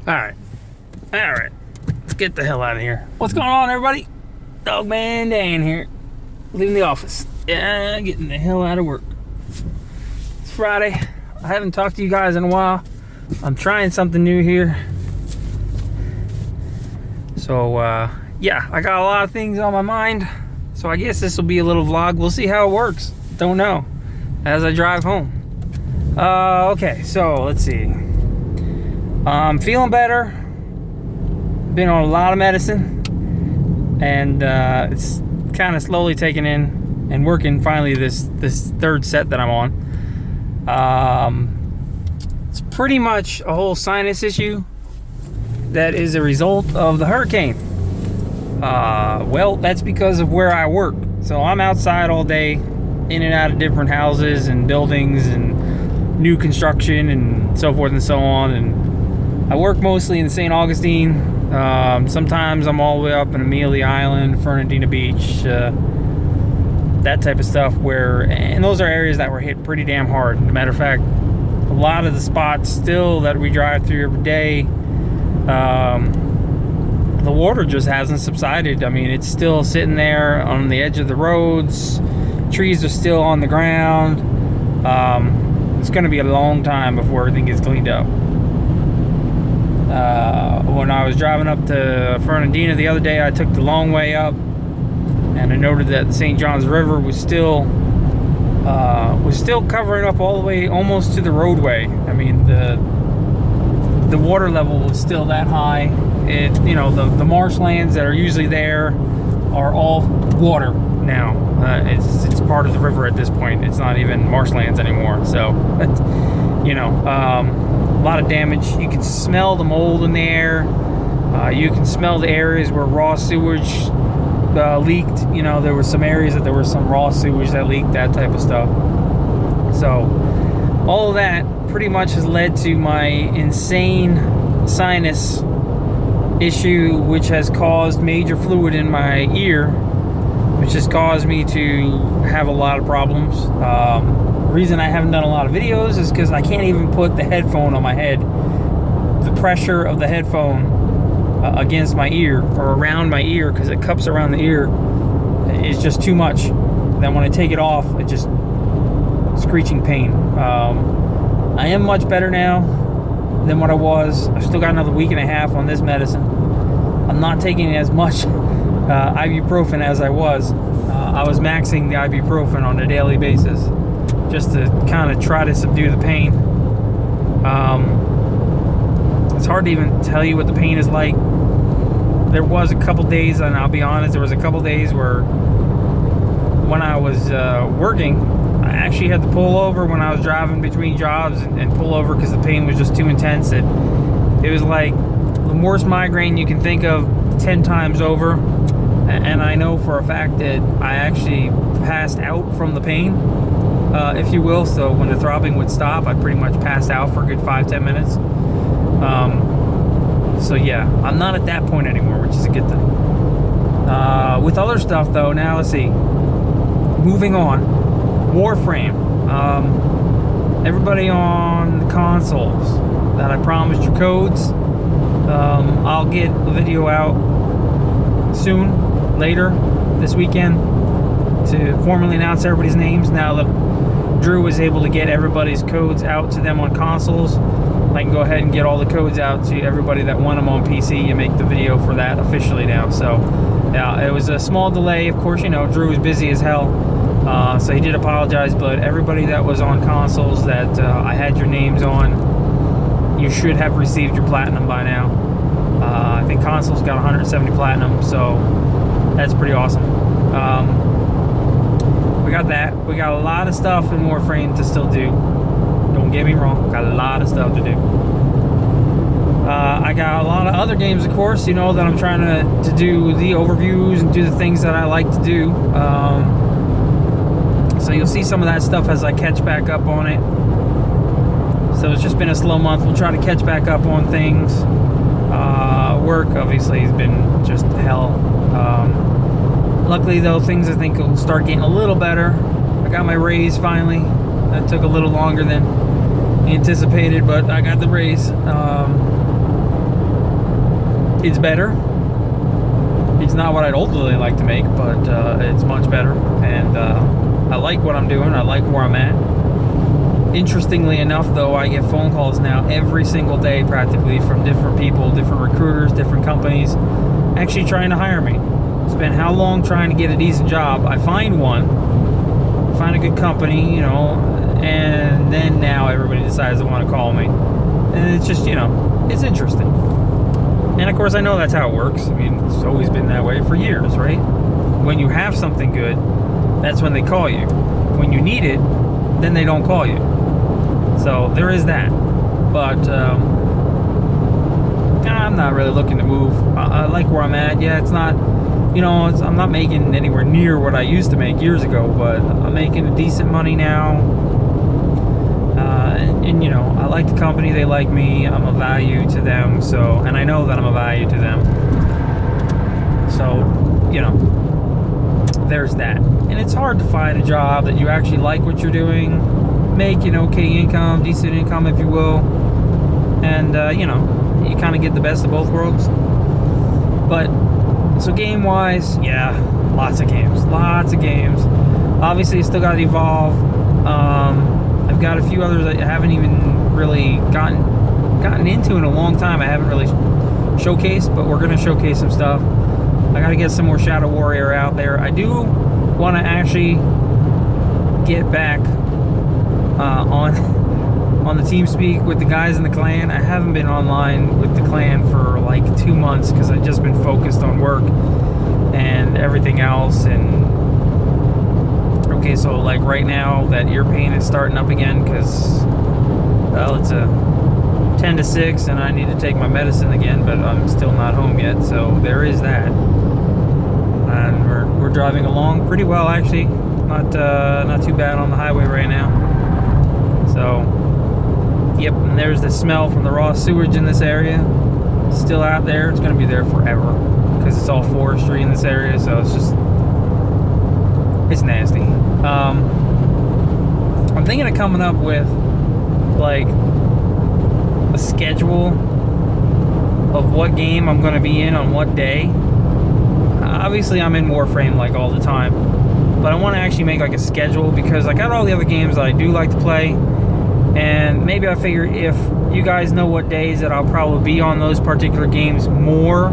Alright. Alright. Let's get the hell out of here. What's going on, everybody? Dogman Dan here. Leaving the office. Yeah, getting the hell out of work. It's Friday. I haven't talked to you guys in a while. I'm trying something new here. So, yeah, I got a lot of things on my mind. So I guess this will be a little vlog. We'll see how it works. Don't know. As I drive home. Okay, so let's see. I'm feeling better. Been on a lot of medicine, and it's kind of slowly taking in and working finally this third set that I'm on. It's pretty much a whole sinus issue that is a result of the hurricane. Well, that's because of where I work. So I'm outside all day, in and out of different houses and buildings and new construction and so forth and so on. And I work mostly in St. Augustine. Sometimes I'm all the way up in Amelia Island, Fernandina Beach, that type of stuff. And those are areas that were hit pretty damn hard. As a matter of fact, a lot of the spots still that we drive through every day, the water just hasn't subsided. I mean, it's still sitting there on the edge of the roads. Trees are still on the ground. It's going to be a long time before everything gets cleaned up. When I was driving up to Fernandina the other day, I took the long way up, and I noted that the St. Johns River was still covering up all the way almost to the roadway. I mean, the water level was still that high. The marshlands that are usually there are all water now. It's part of the river at this point. It's not even marshlands anymore. So, a lot of damage. You can smell the mold in the air. You can smell the areas where raw sewage leaked. There were some areas that there was some raw sewage that leaked, that type of stuff. So all of that pretty much has led to my insane sinus issue, which has caused major fluid in my ear, which has caused me to have a lot of problems. The reason I haven't done a lot of videos is because I can't even put the headphone on my head. The pressure of the headphone against my ear or around my ear, because it cups around the ear, is just too much. Then when I take it off, it just screeching pain. I am much better now than what I was. I've still got another week and a half on this medicine. I'm not taking as much ibuprofen as I was. I was maxing the ibuprofen on a daily basis just to kind of try to subdue the pain. It's hard to even tell you what the pain is like. There was a couple days, and I'll be honest, there was a couple days where when I was working, I actually had to pull over when I was driving between jobs and pull over because the pain was just too intense. It was like the worst migraine you can think of 10 times over. And I know for a fact that I actually passed out from the pain, if you will. So when the throbbing would stop, I pretty much passed out for a good 5-10 minutes. So yeah, I'm not at that point anymore, which is a good thing. With other stuff though, now let's see. Moving on. Warframe. Everybody on the consoles that I promised you codes. I'll get a video out soon, later this weekend, to formally announce everybody's names. Now that Drew was able to get everybody's codes out to them on consoles, I can go ahead and get all the codes out to everybody that won them on PC and make the video for that officially now. So yeah, it was a small delay. Of course, Drew was busy as hell, so he did apologize, but everybody that was on consoles that I had your names on, you should have received your platinum by now. I think consoles got 170 platinum, so that's pretty awesome. We got that. We got a lot of stuff in Warframe to still do. Don't get me wrong, got a lot of stuff to do. I got a lot of other games, of course, that I'm trying to do the overviews and do the things that I like to do. So you'll see some of that stuff as I catch back up on it. So it's just been a slow month. We'll try to catch back up on things. Work, obviously, has been just hell. Luckily, though, things I think will start getting a little better. I got my raise finally. That took a little longer than anticipated, but I got the raise. It's better. It's not what I'd ultimately like to make, but it's much better. And I like what I'm doing. I like where I'm at. Interestingly enough, though, I get phone calls now every single day practically from different people, different recruiters, different companies actually trying to hire me. Spend how long trying to get a decent job. I find one, find a good company, you know, and then now everybody decides they want to call me. And it's just, you know, it's interesting. And of course, I know that's how it works. I mean, it's always been that way for years, right? When you have something good, that's when they call you. When you need it, then they don't call you. So there is that. But I'm not really looking to move. I like where I'm at. Yeah, it's not, you know, I'm not making anywhere near what I used to make years ago, but I'm making a decent money now. And you know, I like the company, they like me, I'm a value to them, so, and I know that I'm a value to them. So, you know, there's that. And it's hard to find a job that you actually like what you're doing, make an okay income, decent income if you will, and you know, you kind of get the best of both worlds. But so game wise, yeah, lots of games. Obviously still got to evolve. I've got a few others that I haven't even really gotten into in a long time. I haven't really showcased, but we're going to showcase some stuff. I got to get some more Shadow Warrior out there. I do want to actually get back on the TeamSpeak with the guys in the clan. I haven't been online with the clan for like 2 months because I've just been focused on work and everything else. And okay, so like right now that ear pain is starting up again because, well, it's a 10 to 6 and I need to take my medicine again, but I'm still not home yet, so there is that. And we're driving along pretty well, actually. Not too bad on the highway right now. So, yep, and there's the smell from the raw sewage in this area. Still out there. It's going to be there forever because it's all forestry in this area, so it's just, it's nasty. I'm thinking of coming up with like a schedule of what game I'm going to be in on what day. Obviously I'm in Warframe like all the time, but I want to actually make like a schedule because I got all the other games that I do like to play, and maybe I figure if you guys know what days that I'll probably be on those particular games more,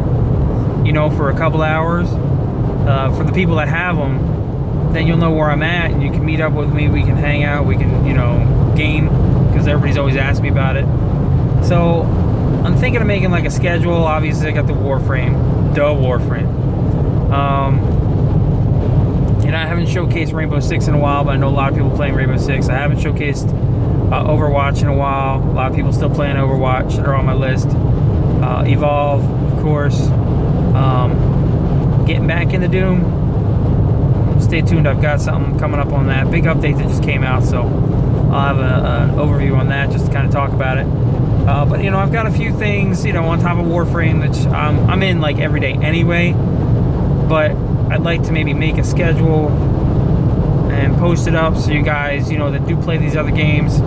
you know, for a couple hours, for the people that have them, then you'll know where I'm at and you can meet up with me, we can hang out, we can, you know, game, because everybody's always asked me about it. So I'm thinking of making like a schedule. Obviously I got the Warframe. And I haven't showcased Rainbow Six in a while, but I know a lot of people playing Rainbow Six. I haven't showcased Overwatch in a while. A lot of people still playing Overwatch that are on my list. Evolve, of course. Getting back into Doom. Stay tuned, I've got something coming up on that. Big update that just came out, so I'll have an overview on that just to kind of talk about it. But, you know, I've got a few things, you know, on top of Warframe that I'm in, like, every day anyway. But I'd like to maybe make a schedule and post it up so you guys, you know, that do play these other games,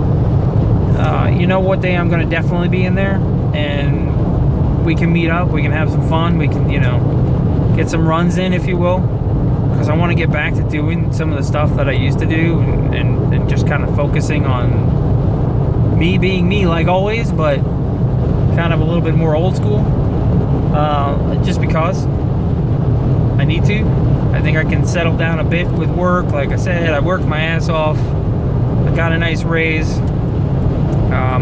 you know what day I'm going to definitely be in there. And we can meet up, we can have some fun, we can, you know, get some runs in, if you will. Because I want to get back to doing some of the stuff that I used to do and just kind of focusing on me being me like always, but kind of a little bit more old school, just because I need to. I think I can settle down a bit with work. Like I said, I worked my ass off. I got a nice raise.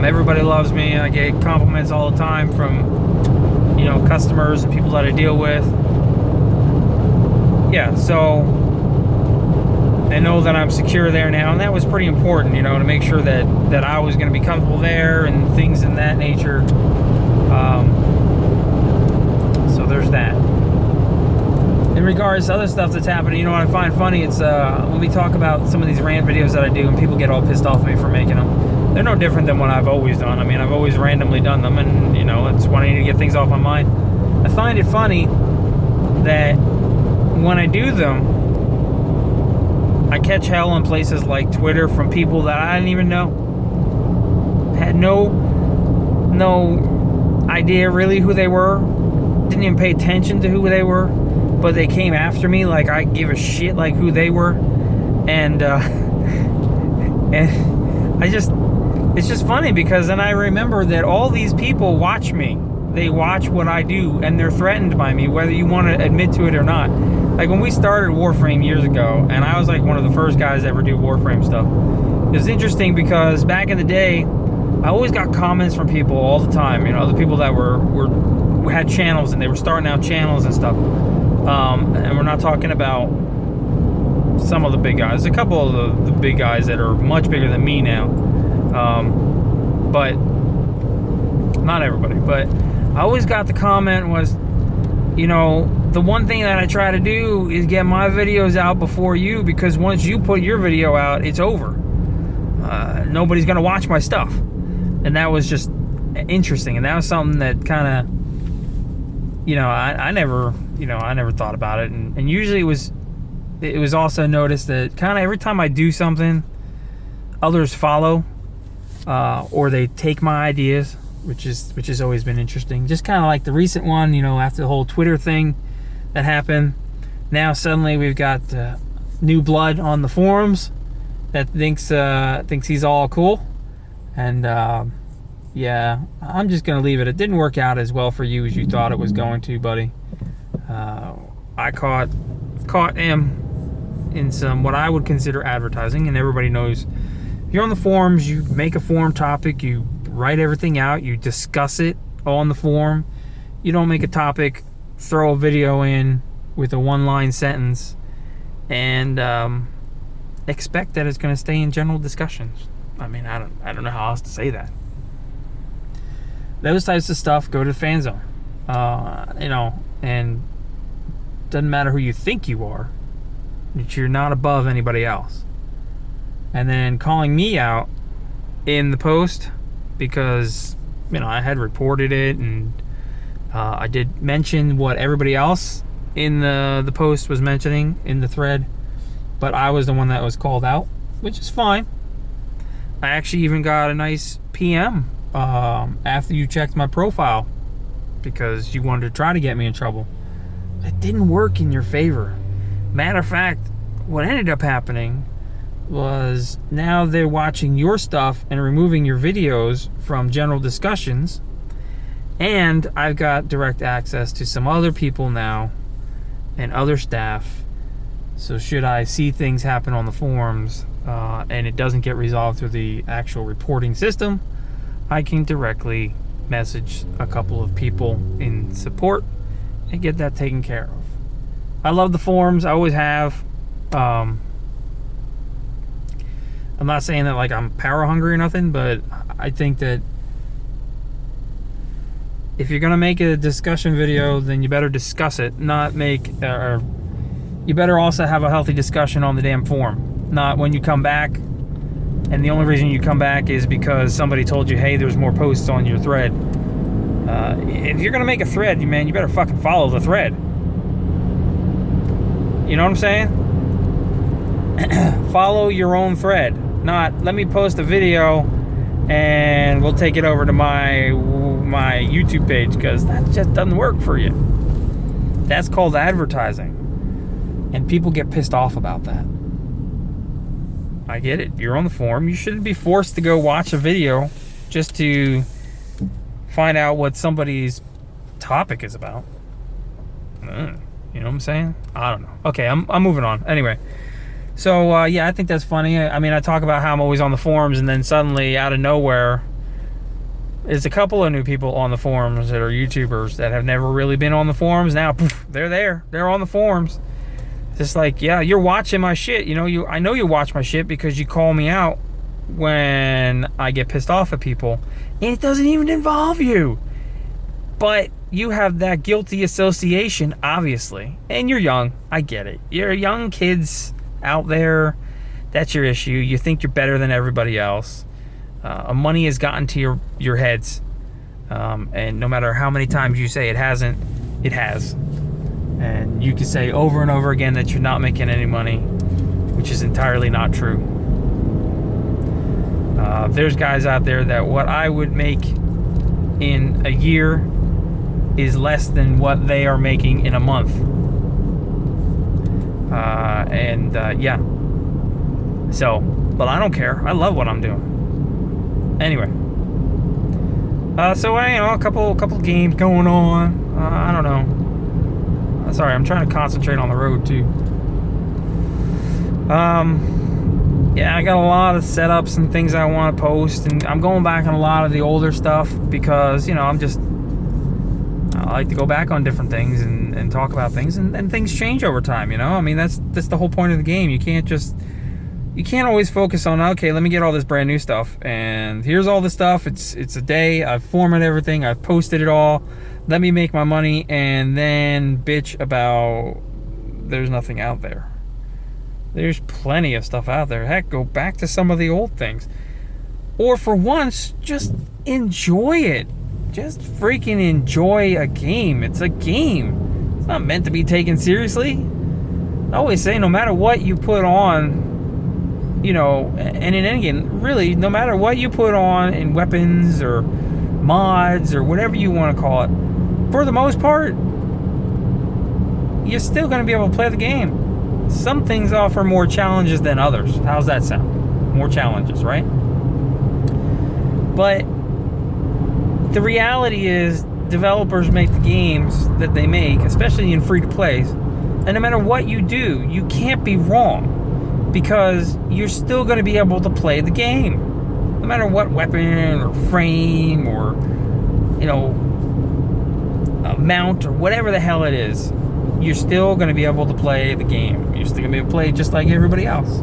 Everybody loves me. I get compliments all the time from, you know, customers and people that I deal with. Yeah, so I know that I'm secure there now, and that was pretty important, you know, to make sure that I was going to be comfortable there and things in that nature. So there's that. In regards to other stuff that's happening, you know what I find funny? It's when we talk about some of these rant videos that I do and people get all pissed off at me for making them. They're no different than what I've always done. I mean, I've always randomly done them, and, you know, it's when I need to get things off my mind. I find it funny that when I do them, I catch hell in places like Twitter from people that I didn't even know. Had no idea really who they were. didn't even pay attention to who they were, but they came after me like I give a shit like who they were. And and it's just funny because then I remember that all these people watch me. They watch what I do, and they're threatened by me, whether you want to admit to it or not. Like when we started Warframe years ago, and I was like one of the first guys to ever do Warframe stuff. It was interesting because back in the day, I always got comments from people all the time. You know, the people that had channels and they were starting out channels and stuff. And we're not talking about some of the big guys. A couple of the big guys that are much bigger than me now. But not everybody. But I always got the comment was, you know, the one thing that I try to do is get my videos out before you, because once you put your video out, it's over. Nobody's gonna watch my stuff. And that was just interesting. And that was something that kind of, you know, I never thought about it. And usually it was also noticed that kind of every time I do something, others follow, or they take my ideas, which has always been interesting. Just kind of like the recent one, you know, after the whole Twitter thing that happened. Now suddenly we've got new blood on the forums that thinks he's all cool. And yeah, I'm just gonna leave it. It didn't work out as well for you as you thought it was going to, buddy. I caught him in some what I would consider advertising, and everybody knows if you're on the forums, you make a forum topic, you write everything out, you discuss it on the forum. You don't make a topic, throw a video in with a one-line sentence, and expect that it's going to stay in general discussions. I mean, I don't know how else to say that. Those types of stuff go to the fan zone, you know, and doesn't matter who you think you are, that you're not above anybody else. And then calling me out in the post because, you know, I had reported it, and I did mention what everybody else in the post was mentioning in the thread, but I was the one that was called out, which is fine. I actually even got a nice PM after you checked my profile because you wanted to try to get me in trouble. It didn't work in your favor. Matter of fact, what ended up happening was now they're watching your stuff and removing your videos from general discussions, and I've got direct access to some other people now and other staff. So should I see things happen on the forums and it doesn't get resolved through the actual reporting system, I can directly message a couple of people in support and get that taken care of. I love the forums. I always have. I'm not saying that like I'm power hungry or nothing, but I think that if you're gonna make a discussion video, then you better discuss it, not make, or you better also have a healthy discussion on the damn forum. Not when you come back, and the only reason you come back is because somebody told you, hey, there's more posts on your thread. If you're gonna make a thread, man, you better fucking follow the thread. You know what I'm saying? Follow your own thread. Not, let me post a video and we'll take it over to my YouTube page, because that just doesn't work for you. That's called advertising. And people get pissed off about that. I get it. You're on the forum. You shouldn't be forced to go watch a video just to find out what somebody's topic is about. You know what I'm saying? I don't know. Okay, I'm moving on. Anyway. So, yeah, I think that's funny. I mean, I talk about how I'm always on the forums, and then suddenly, out of nowhere, there's a couple of new people on the forums that are YouTubers that have never really been on the forums. Now, poof, they're there. They're on the forums. Just like, yeah, you're watching my shit. You know, I know you watch my shit because you call me out when I get pissed off at people. And it doesn't even involve you. But you have that guilty association, obviously. And you're young. I get it. You're young kids out there. That's your issue. You think you're better than everybody else. Money has gotten to your heads. And no matter how many times you say it hasn't, it has. And you can say over and over again that you're not making any money, which is entirely not true. There's guys out there that what I would make in a year is less than what they are making in a month. Yeah. So, but I don't care. I love what I'm doing. Anyway. So, a couple games going on. I don't know. Sorry, I'm trying to concentrate on the road, too. Yeah, I got a lot of setups and things I want to post, and I'm going back on a lot of the older stuff because, I like to go back on different things and talk about things, and things change over time, I mean, that's the whole point of the game. You can't always focus on, okay, let me get all this brand new stuff, and here's all the stuff. It's a day, I've formatted everything, I've posted it all, let me make my money, and then bitch about there's nothing out there. There's plenty of stuff out there. Heck, go back to some of the old things. Or for once, just enjoy it. Just freaking enjoy a game. It's a game. It's not meant to be taken seriously. I always say, no matter what you put on, and in any game, really, no matter what you put on in weapons or mods or whatever you want to call it, for the most part, you're still going to be able to play the game. Some things offer more challenges than others. How's that sound? More challenges, right? But the reality is, developers make the games that they make, especially in free-to-plays, and no matter what you do, you can't be wrong, because you're still going to be able to play the game. No matter what weapon or frame or, mount or whatever the hell it is, you're still going to be able to play the game. You're still going to be able to play just like everybody else.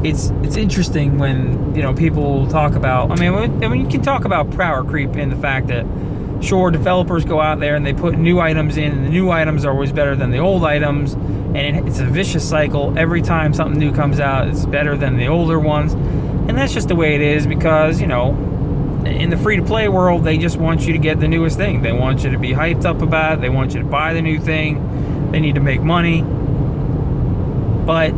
It's interesting when, people talk about, you can talk about power creep in the fact that, sure, developers go out there and they put new items in, and the new items are always better than the old items, and it's a vicious cycle. Every time something new comes out, it's better than the older ones, and that's just the way it is because, in the free-to-play world, they just want you to get the newest thing. They want you to be hyped up about it. They want you to buy the new thing. They need to make money. But,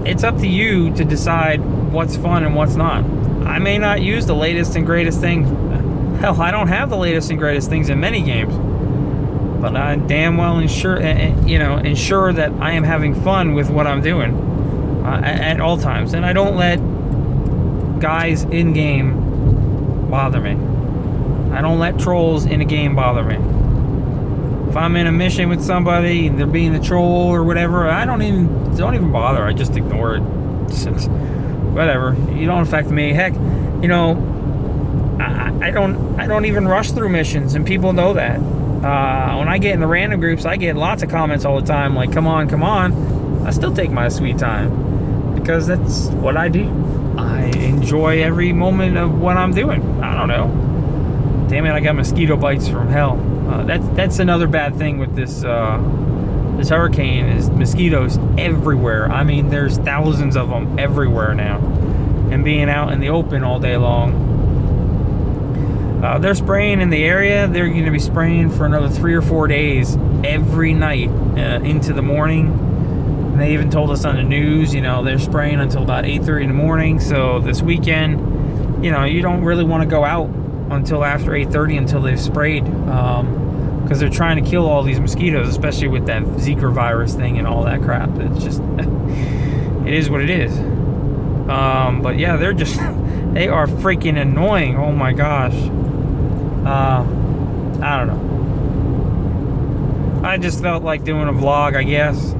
it's up to you to decide what's fun and what's not. I may not use the latest and greatest things. Hell, I don't have the latest and greatest things in many games. But I damn well ensure that I am having fun with what I'm doing at all times. And I don't let guys in-game bother me. I don't let trolls in a game bother me. If I'm in a mission with somebody and they're being a troll or whatever, I don't even bother. I just ignore it. Whatever. You don't affect me. Heck, I don't even rush through missions, and people know that. When I get in the random groups, I get lots of comments all the time, like, come on. I still take my sweet time because that's what I do. I enjoy every moment of what I'm doing. I don't know. Damn it, I got mosquito bites from hell. That's another bad thing with this hurricane is mosquitoes everywhere. I mean, there's thousands of them everywhere now. And being out in the open all day long. They're spraying in the area. They're going to be spraying for another 3 or 4 days every night into the morning. And they even told us on the news, they're spraying until about 8:30 in the morning. So this weekend, you don't really want to go out until after 8:30 until they've sprayed, because they're trying to kill all these mosquitoes, especially with that Zika virus thing and all that crap. It's just, it is what it is. But yeah, they're just, they are freaking annoying. Oh my gosh. I don't know. I just felt like doing a vlog, I guess.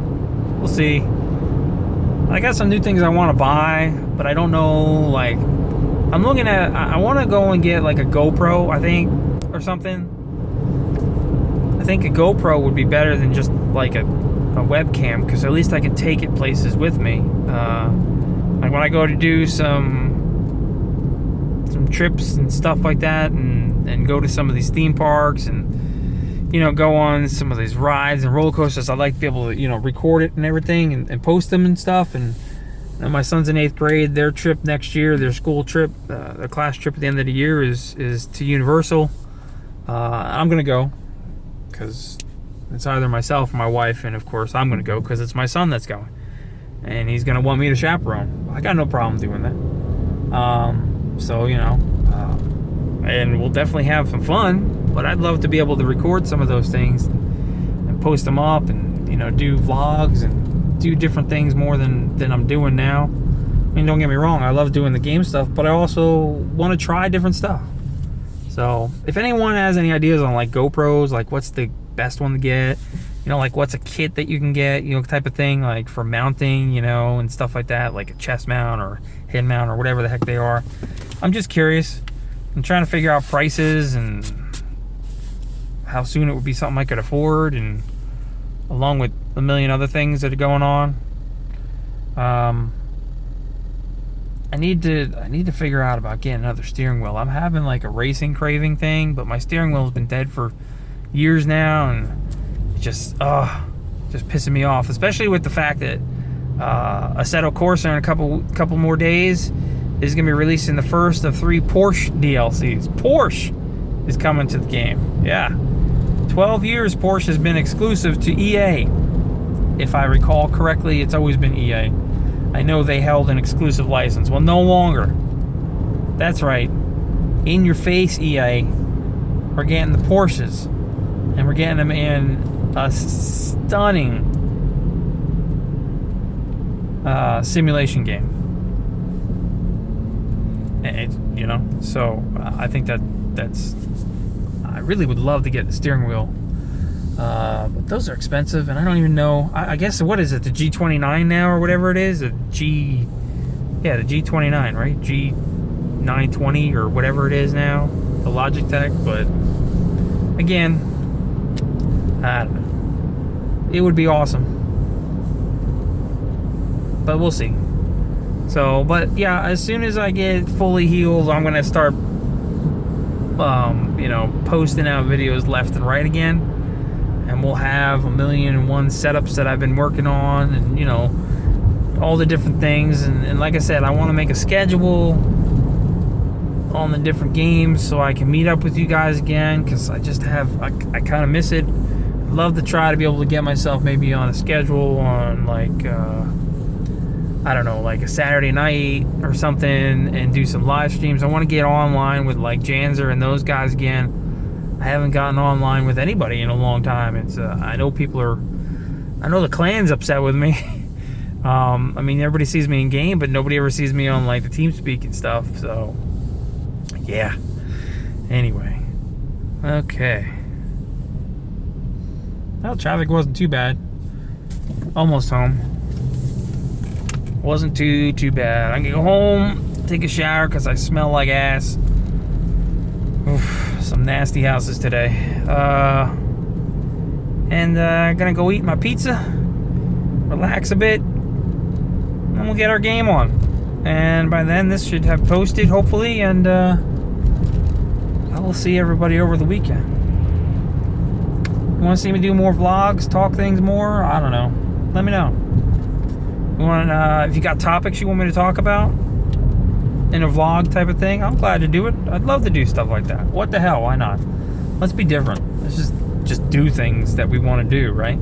We'll see. I got some new things I want to buy, but I don't know, like, I'm looking at, I want to go and get like a GoPro, I think, or something. I think a GoPro would be better than just like a webcam, because at least I can take it places with me. Like when I go to do some trips and stuff like that, and go to some of these theme parks and, go on some of these rides and roller coasters, I'd like to be able to, record it and everything and post them and stuff. And my son's in 8th grade. Their trip next year, their school trip, their class trip at the end of the year is to Universal. I'm going to go because it's either myself or my wife. And, of course, I'm going to go because it's my son that's going. And he's going to want me to chaperone. I got no problem doing that. So, and we'll definitely have some fun. But I'd love to be able to record some of those things and post them up, and do vlogs and do different things more than I'm doing now. I mean, don't get me wrong, I love doing the game stuff, but I also want to try different stuff. So if anyone has any ideas on like GoPros, like what's the best one to get, like what's a kit that you can get, type of thing, like for mounting, and stuff like that, like a chest mount or head mount or whatever the heck they are. I'm just curious. I'm trying to figure out prices and how soon it would be something I could afford, and along with a million other things that are going on. I need to figure out about getting another steering wheel. I'm having like a racing craving thing, but my steering wheel has been dead for years now, and it's just pissing me off, especially with the fact that Assetto Corsa in a couple more days is going to be releasing the first of 3 Porsche DLCs. Porsche is coming to the game. Yeah. 12 years Porsche has been exclusive to EA. If I recall correctly, it's always been EA. I know they held an exclusive license. Well, no longer. That's right. In your face, EA. We're getting the Porsches. And we're getting them in a stunning simulation game. So I think that's... I really would love to get the steering wheel. But those are expensive, and I don't even know. I guess, what is it, the G29 now or whatever it is? The G29, right? G920 or whatever it is now. The Logitech, but again, I don't know. It would be awesome. But we'll see. So, but yeah, as soon as I get fully healed, I'm going to start, posting out videos left and right again. And we'll have 1,000,001 setups that I've been working on, and all the different things. And like I said, I want to make a schedule on the different games so I can meet up with you guys again, because I kind of miss it. I'd love to try to be able to get myself maybe on a schedule on like I don't know, like a Saturday night or something, and do some live streams. I want to get online with like Janzer and those guys again. I haven't gotten online with anybody in a long time. It's I know the clan's upset with me. I mean, everybody sees me in game, but nobody ever sees me on like the TeamSpeak and stuff. So yeah. Anyway, okay. Well, traffic wasn't too bad. Almost home. Wasn't too bad. I can go home, take a shower because I smell like ass. Oof. Some nasty houses today. And gonna go eat my pizza, relax a bit, and we'll get our game on. And by then this should have posted, hopefully, and I will see everybody over the weekend. You want to see me do more vlogs, talk things more? I don't know. Let me know. You want if you got topics you want me to talk about in a vlog type of thing, I'm glad to do it. I'd love to do stuff like that. What the hell? Why not? Let's be different. Let's just do things that we want to do, right?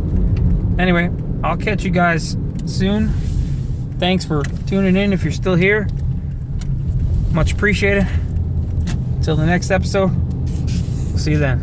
Anyway, I'll catch you guys soon. Thanks for tuning in if you're still here. Much appreciated. Until the next episode, see you then.